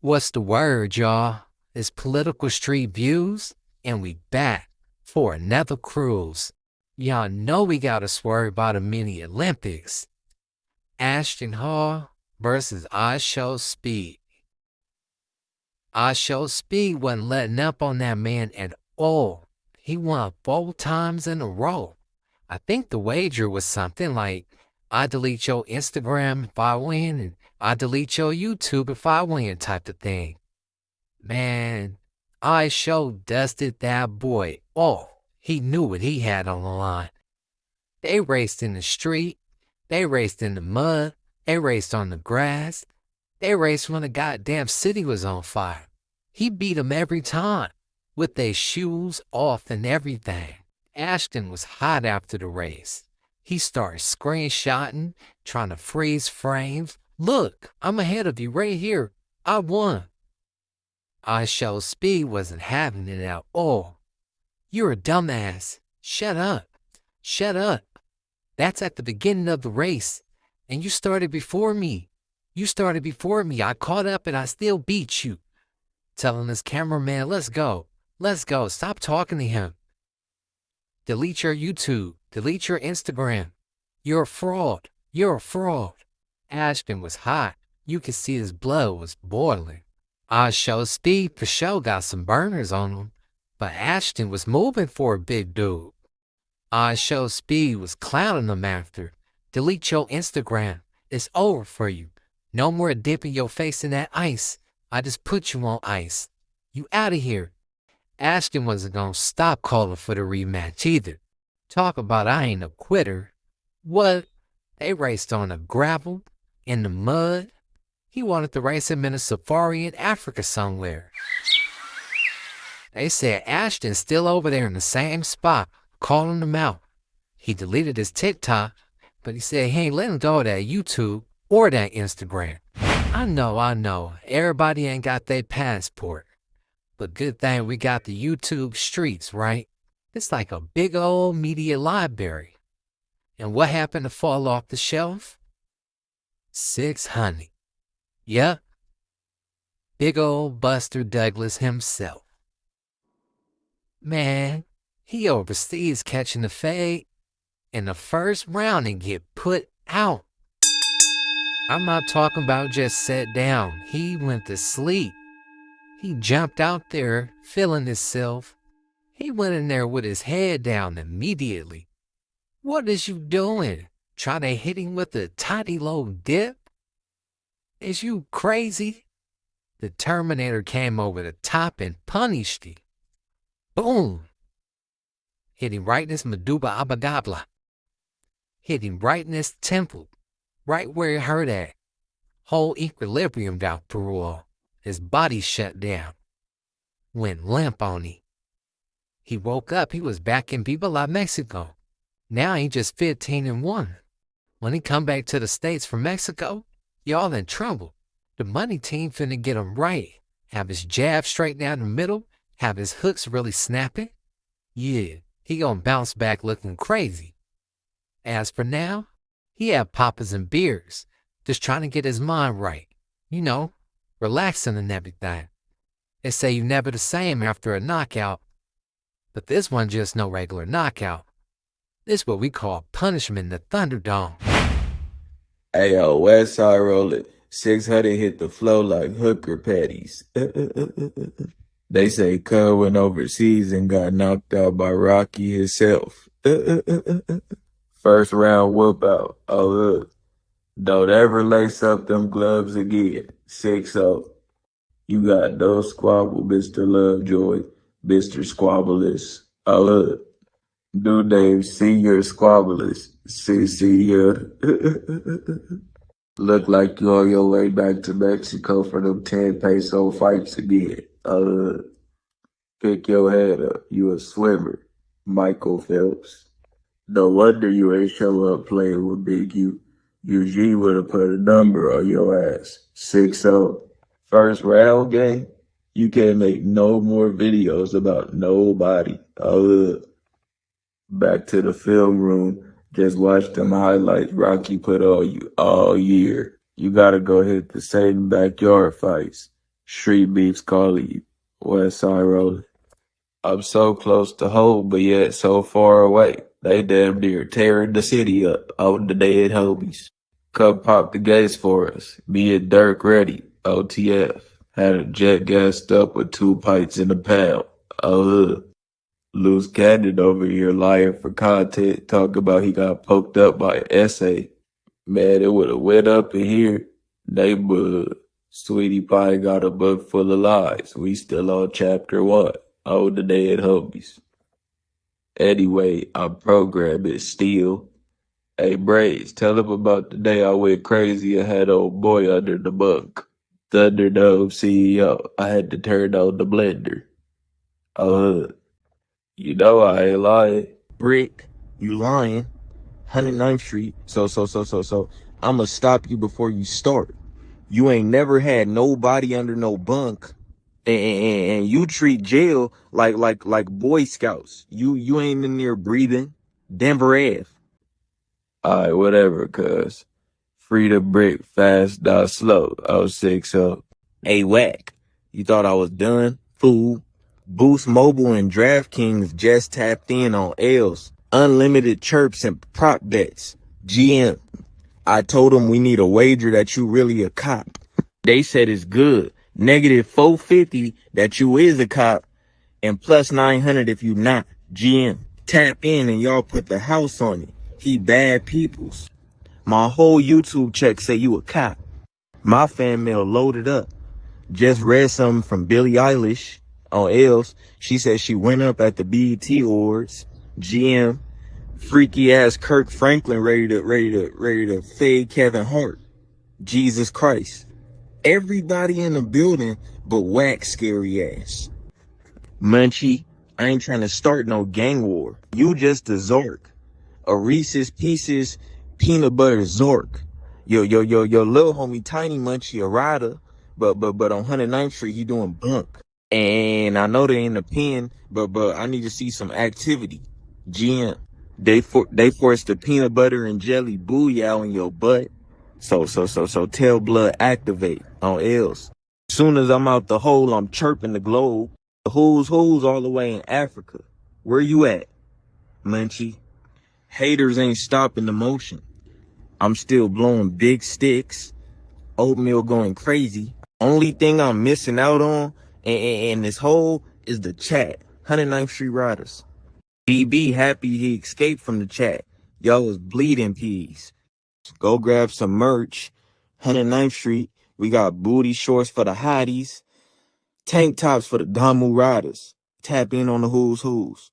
What's the word, y'all? It's Political Street Views, and we back for another cruise. Y'all know we gotta swerve about the mini Olympics. Ashton Hall versus SHU Speed. SHU Speed wasn't letting up on that man at all. He won 4 times in a row. I think the wager was something like, I delete your Instagram if I win, and I delete your YouTube if I win type of thing. Man, SHU dusted that boy off. He knew what he had on the line. They raced in the street. They raced in the mud. They raced on the grass. They raced when the goddamn city was on fire. He beat them every time, with their shoes off and everything. Ashton was hot after the race. He started screenshotting, trying to freeze frames. Look, I'm ahead of you right here. I won. SHU Speed wasn't having it at all. You're a dumbass. Shut up. Shut up. That's at the beginning of the race. And you started before me. You started before me. I caught up and I still beat you. Telling this cameraman, let's go. Let's go. Stop talking to him. Delete your YouTube. Delete your Instagram. You're a fraud. You're a fraud. Ashton was hot. You could see his blood was boiling. SHU Speed for sure got some burners on him, but Ashton was moving for a big dude. SHU Speed was clowning him after. Delete your Instagram. It's over for you. No more dipping your face in that ice. I just put you on ice. You out of here. Ashton wasn't gonna stop calling for the rematch either. Talk about I ain't a quitter. What? They raced on the gravel, in the mud. He wanted to race him in a safari in Africa somewhere. They said Ashton's still over there in the same spot, calling him out. He deleted his TikTok, but he said he ain't letting go of that YouTube or that Instagram. I know, everybody ain't got their passport. But good thing we got the YouTube streets, right? It's like a big old media library. And what happened to fall off the shelf? 600. Yep. Big old Buster Douglas himself. Man, he overseas catching the fade in the first round and get put out. I'm not talking about just sat down. He went to sleep. He jumped out there, feeling himself. He went in there with his head down immediately. What is you doing? Trying to hit him with a tiny low dip? Is you crazy? The Terminator came over the top and punished him. Boom! Hit him right in his medulla oblongata. Hit him right in his temple, right where it hurt at. Whole equilibrium out through all. His body shut down. Went limp on him. He woke up, he was back in Viva Mexico. Now he just 15-1. When he come back to the States from Mexico, y'all in trouble. The money team finna get him right. Have his jab straight down the middle. Have his hooks really snapping. Yeah, he gonna bounce back looking crazy. As for now, he had poppers and beers. Just trying to get his mind right. You know, relaxing and everything. They say you never the same after a knockout. But this one just no regular knockout. This what we call punishment in the Thunderdome. Hey yo, Westside Rollin', 600 hit the flow like hooker patties. They say Cub went overseas and got knocked out by Rocky himself. First round whoop out. Oh look, don't ever lace up them gloves again. 6-0. You got no squabble, Mr. Lovejoy, Mr. Squabbleless. Oh look, new name Senior Squabbleless. Senior. Look like you on your way back to Mexico for them 10 peso fights again. Pick your head up. You a swimmer, Michael Phelps. No wonder you ain't show up playing with Big U. Eugene would have put a number on your ass. 6-0. First round game, you can't make no more videos about nobody. Back to the film room. Just watch them highlights Rocky put on you all year. You gotta go hit the same backyard fights. Street beefs calling you. West side rolling. I'm so close to home, but yet so far away. They damn near tearing the city up on the dead homies. Come pop the gates for us. Me and Dirk ready. OTF. Had a jet gassed up with 2 pints in a pound. Oh, loose cannon over here lying for content. Talk about he got poked up by an essay. Man, it would have went up in here. Neighborhood. Sweetie Pie got a book full of lies. We still on chapter 1. Oh, the dead homies. Anyway, I'm programming still. Hey, Braze, tell him about the day I went crazy and had old boy under the bunk. Thunderdome CEO. I had to turn on the blender. You know I ain't lying. Bricc, you lying. 109th Street. So. I'ma stop you before you start. You ain't never had nobody under no bunk, and you treat jail like Boy Scouts. You ain't in there breathing. Denver Ave. Alright, whatever, cuz. Free the brick, fast, not slow. Oh, 6 up. Hey, Wack. You thought I was done? Fool. Boost Mobile and DraftKings just tapped in on L's. Unlimited chirps and prop bets. GM. I told them we need a wager that you really a cop. They said it's good. Negative 450 that you is a cop, and plus 900 if you not. GM. Tap in and y'all put the house on it. He bad peoples. My whole YouTube check say you a cop. My fan mail loaded up. Just read something from Billie Eilish on L's. She said she went up at the BET Awards. GM. Freaky ass Kirk Franklin ready to fade Kevin Hart. Jesus Christ. Everybody in the building but Wack scary ass. Munchie, I ain't trying to start no gang war. You just a Zork. A Reese's Pieces peanut butter Zork. Yo, little homie Tiny Munchie a rider, but on 109th Street he doing bunk. And I know they in the pen, but I need to see some activity. GM. They forced the peanut butter and jelly booyah in your butt. So tell blood activate on L's. Soon as I'm out the hole, I'm chirping the globe. The who's all the way in Africa. Where you at, Munchie? Haters ain't stopping the motion. I'm still blowing big sticks. Oatmeal going crazy. Only thing I'm missing out on in this hole is the chat. 109th Street Riders. BB happy he escaped from the chat. Y'all was bleeding peas. Go grab some merch. 109th Street. We got booty shorts for the hotties. Tank tops for the Damu Riders. Tap in on the who's.